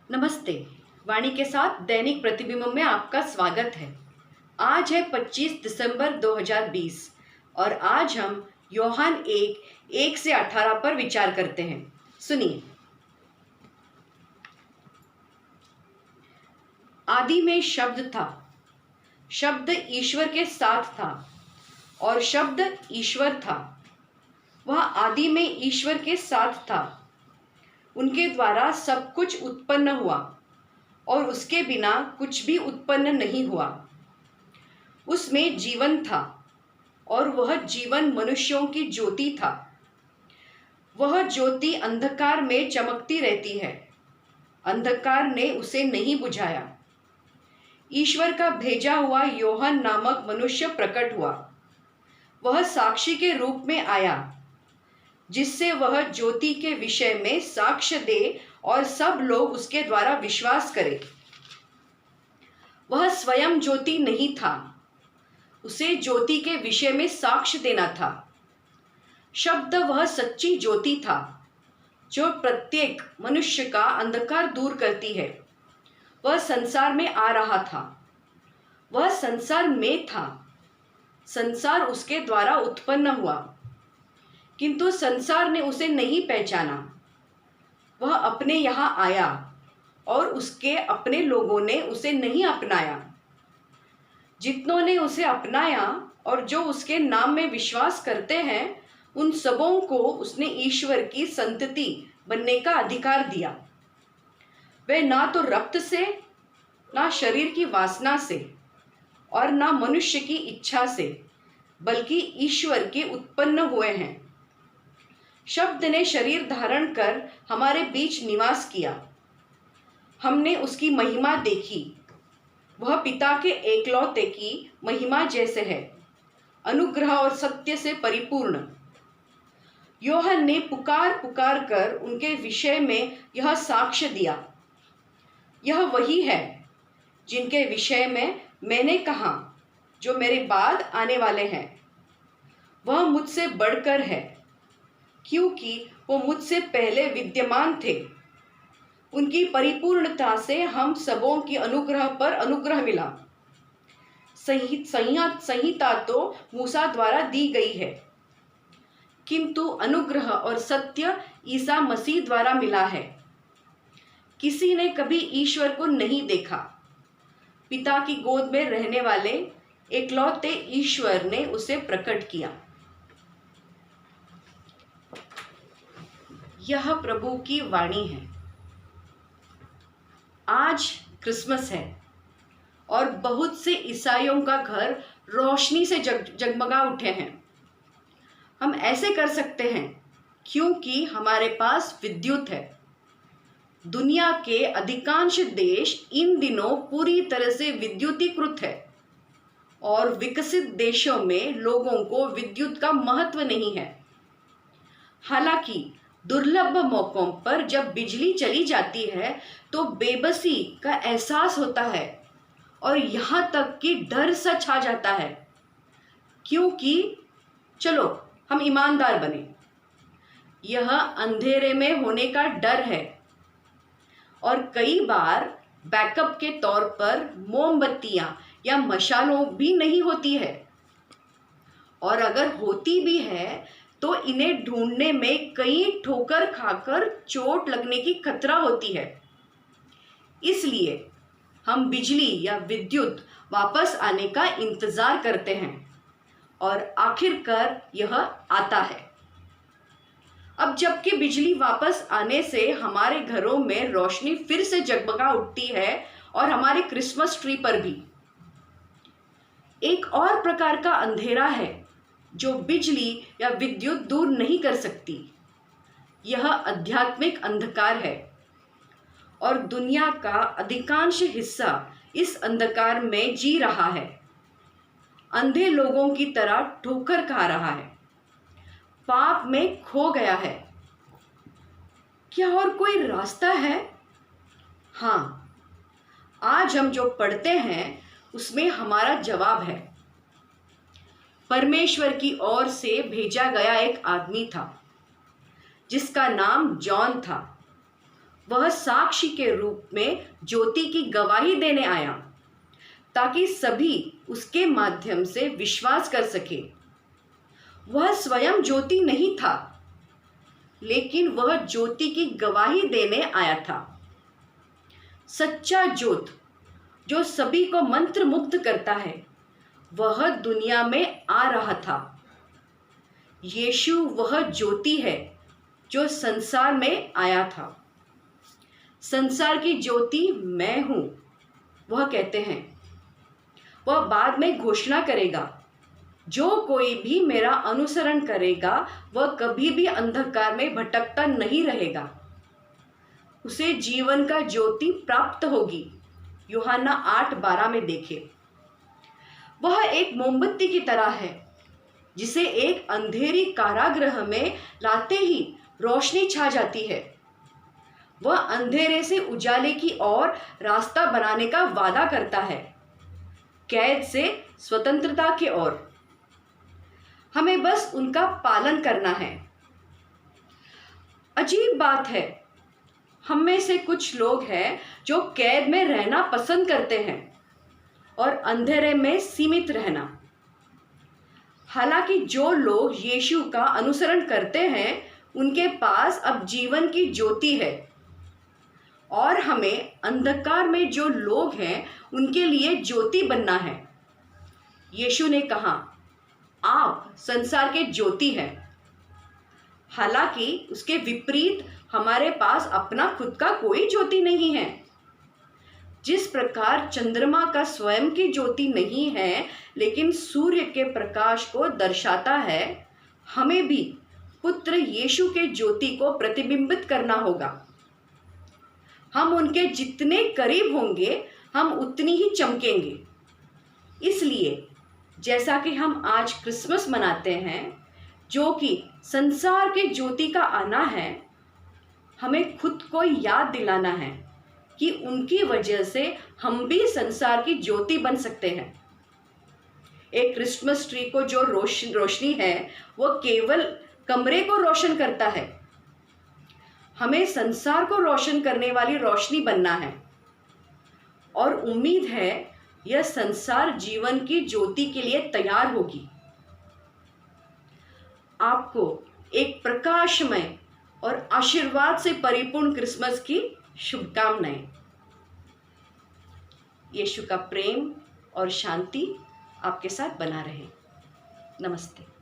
नमस्ते। वाणी के साथ दैनिक प्रतिबिंब में आपका स्वागत है। आज है 25 दिसंबर 2020 और आज हम यूहन्ना 1 से 18 पर विचार करते हैं। सुनिए। आदि में शब्द था, शब्द ईश्वर के साथ था और शब्द ईश्वर था। वह आदि में ईश्वर के साथ था। उनके द्वारा सब कुछ उत्पन्न हुआ और उसके बिना कुछ भी उत्पन्न नहीं हुआ। उसमें जीवन था और वह जीवन मनुष्यों की ज्योति था। वह ज्योति अंधकार में चमकती रहती है, अंधकार ने उसे नहीं बुझाया। ईश्वर का भेजा हुआ यूहन्ना नामक मनुष्य प्रकट हुआ। वह साक्षी के रूप में आया, जिससे वह ज्योति के विषय में साक्ष्य दे और सब लोग उसके द्वारा विश्वास करें। वह स्वयं ज्योति नहीं था, उसे ज्योति के विषय में साक्ष्य देना था। शब्द वह सच्ची ज्योति था, जो प्रत्येक मनुष्य का अंधकार दूर करती है। वह संसार में आ रहा था, वह संसार में था, संसार उसके द्वारा उत्पन्न हुआ, किंतु संसार ने उसे नहीं पहचाना। वह अपने यहाँ आया और उसके अपने लोगों ने उसे नहीं अपनाया। जितनों ने उसे अपनाया और जो उसके नाम में विश्वास करते हैं, उन सबों को उसने ईश्वर की संतति बनने का अधिकार दिया। वे ना तो रक्त से, ना शरीर की वासना से और ना मनुष्य की इच्छा से, बल्कि ईश्वर के उत्पन्न हुए हैं। शब्द ने शरीर धारण कर हमारे बीच निवास किया। हमने उसकी महिमा देखी। वह पिता के एकलौते की महिमा जैसे है, अनुग्रह और सत्य से परिपूर्ण। यूहन्ना ने पुकार पुकार कर उनके विषय में यह साक्ष्य दिया। यह वही है जिनके विषय में मैंने कहा, जो मेरे बाद आने वाले हैं। वह मुझसे बढ़कर है, क्योंकि वो मुझसे पहले विद्यमान थे। उनकी परिपूर्णता से हम सबों की अनुग्रह पर अनुग्रह मिला। संहिता तो मूसा द्वारा दी गई है, किंतु अनुग्रह और सत्य ईसा मसीह द्वारा मिला है। किसी ने कभी ईश्वर को नहीं देखा। पिता की गोद में रहने वाले एकलौते ईश्वर ने उसे प्रकट किया। यह प्रभु की वाणी है। आज क्रिसमस है और बहुत से ईसाइयों का घर रोशनी से जगमगा उठे हैं। हम ऐसे कर सकते हैं क्योंकि हमारे पास विद्युत है। दुनिया के अधिकांश देश इन दिनों पूरी तरह से विद्युतीकृत है और विकसित देशों में लोगों को विद्युत का महत्व नहीं है। हालांकि दुर्लभ मौकों पर जब बिजली चली जाती है तो बेबसी का एहसास होता है और यहाँ तक कि डर सा छा जाता है, क्योंकि चलो हम ईमानदार बने, यह अंधेरे में होने का डर है और कई बार बैकअप के तौर पर मोमबत्तियां या मशालों भी नहीं होती है, और अगर होती भी है तो इन्हें ढूंढने में कई ठोकर खाकर चोट लगने की खतरा होती है। इसलिए हम बिजली या विद्युत वापस आने का इंतजार करते हैं और आखिरकार यह आता है। अब जबकि बिजली वापस आने से हमारे घरों में रोशनी फिर से जगमगा उठती है और हमारे क्रिसमस ट्री पर भी। एक और प्रकार का अंधेरा है जो बिजली या विद्युत दूर नहीं कर सकती। यह आध्यात्मिक अंधकार है और दुनिया का अधिकांश हिस्सा इस अंधकार में जी रहा है, अंधे लोगों की तरह ठोकर खा रहा है, पाप में खो गया है। क्या और कोई रास्ता है? हाँ, आज हम जो पढ़ते हैं उसमें हमारा जवाब है। परमेश्वर की ओर से भेजा गया एक आदमी था जिसका नाम जॉन था। वह साक्षी के रूप में ज्योति की गवाही देने आया ताकि सभी उसके माध्यम से विश्वास कर सके। वह स्वयं ज्योति नहीं था, लेकिन वह ज्योति की गवाही देने आया था। सच्चा ज्योत जो सभी को मंत्रमुग्ध करता है, वह दुनिया में आ रहा था। यीशु वह ज्योति है जो संसार में आया था। संसार की ज्योति मैं हूं, वह कहते हैं। वह बाद में घोषणा करेगा, जो कोई भी मेरा अनुसरण करेगा वह कभी भी अंधकार में भटकता नहीं रहेगा, उसे जीवन का ज्योति प्राप्त होगी। यूहन्ना 8:12 में देखें। वह एक मोमबत्ती की तरह है जिसे एक अंधेरी कारागृह में लाते ही रोशनी छा जाती है। वह अंधेरे से उजाले की ओर रास्ता बनाने का वादा करता है, कैद से स्वतंत्रता की ओर। हमें बस उनका पालन करना है। अजीब बात है, हम में से कुछ लोग हैं जो कैद में रहना पसंद करते हैं और अंधेरे में सीमित रहना। हालांकि जो लोग यीशु का अनुसरण करते हैं उनके पास अब जीवन की ज्योति है, और हमें अंधकार में जो लोग हैं उनके लिए ज्योति बनना है। यीशु ने कहा, आप संसार के ज्योति हैं। हालांकि उसके विपरीत हमारे पास अपना खुद का कोई ज्योति नहीं है। जिस प्रकार चंद्रमा का स्वयं की ज्योति नहीं है लेकिन सूर्य के प्रकाश को दर्शाता है, हमें भी पुत्र यीशु के ज्योति को प्रतिबिंबित करना होगा। हम उनके जितने करीब होंगे हम उतनी ही चमकेंगे। इसलिए जैसा कि हम आज क्रिसमस मनाते हैं, जो कि संसार के ज्योति का आना है, हमें खुद को याद दिलाना है कि उनकी वजह से हम भी संसार की ज्योति बन सकते हैं। एक क्रिसमस ट्री को जो रोशनी है वो केवल कमरे को रोशन करता है। हमें संसार को रोशन करने वाली रोशनी बनना है, और उम्मीद है यह संसार जीवन की ज्योति के लिए तैयार होगी। आपको एक प्रकाशमय और आशीर्वाद से परिपूर्ण क्रिसमस की शुभकामनाएं। यीशु का प्रेम और शांति आपके साथ बना रहे। नमस्ते।